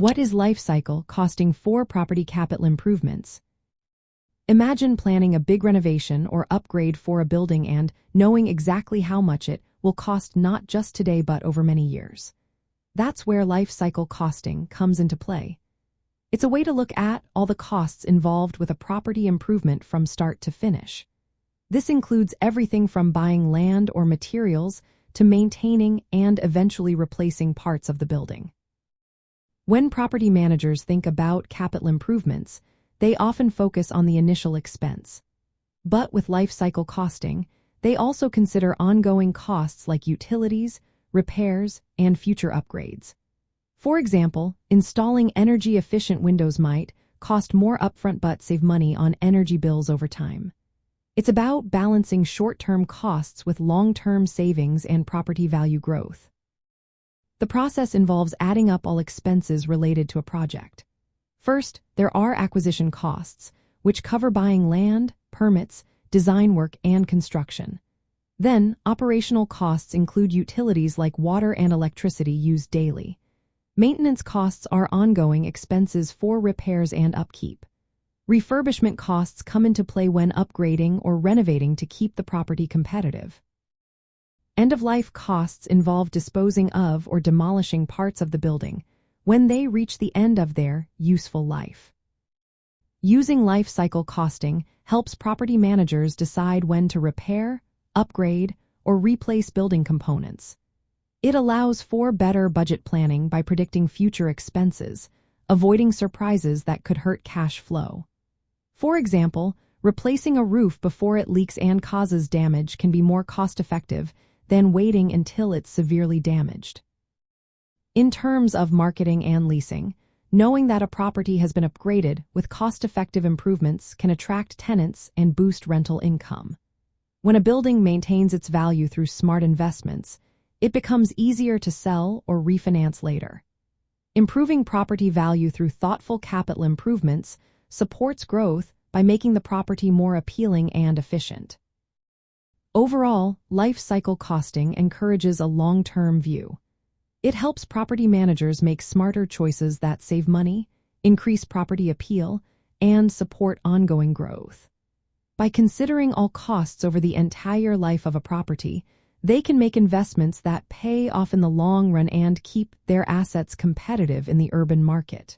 What is life cycle costing for property capital improvements? Imagine planning a big renovation or upgrade for a building and knowing exactly how much it will cost not just today but over many years. That's where life cycle costing comes into play. It's a way to look at all the costs involved with a property improvement from start to finish. This includes everything from buying land or materials to maintaining and eventually replacing parts of the building. When property managers think about capital improvements, they often focus on the initial expense. But with life cycle costing, they also consider ongoing costs like utilities, repairs, and future upgrades. For example, installing energy-efficient windows might cost more upfront but save money on energy bills over time. It's about balancing short-term costs with long-term savings and property value growth. The process involves adding up all expenses related to a project. First, there are acquisition costs, which cover buying land, permits, design work, and construction. Then, operational costs include utilities like water and electricity used daily. Maintenance costs are ongoing expenses for repairs and upkeep. Refurbishment costs come into play when upgrading or renovating to keep the property competitive. End-of-life costs involve disposing of or demolishing parts of the building when they reach the end of their useful life. Using life cycle costing helps property managers decide when to repair, upgrade, or replace building components. It allows for better budget planning by predicting future expenses, avoiding surprises that could hurt cash flow. For example, replacing a roof before it leaks and causes damage can be more cost-effective than waiting until it's severely damaged. In terms of marketing and leasing, knowing that a property has been upgraded with cost-effective improvements can attract tenants and boost rental income. When a building maintains its value through smart investments, it becomes easier to sell or refinance later. Improving property value through thoughtful capital improvements supports growth by making the property more appealing and efficient. Overall, life cycle costing encourages a long-term view. It helps property managers make smarter choices that save money, increase property appeal, and support ongoing growth. By considering all costs over the entire life of a property, they can make investments that pay off in the long run and keep their assets competitive in the urban market.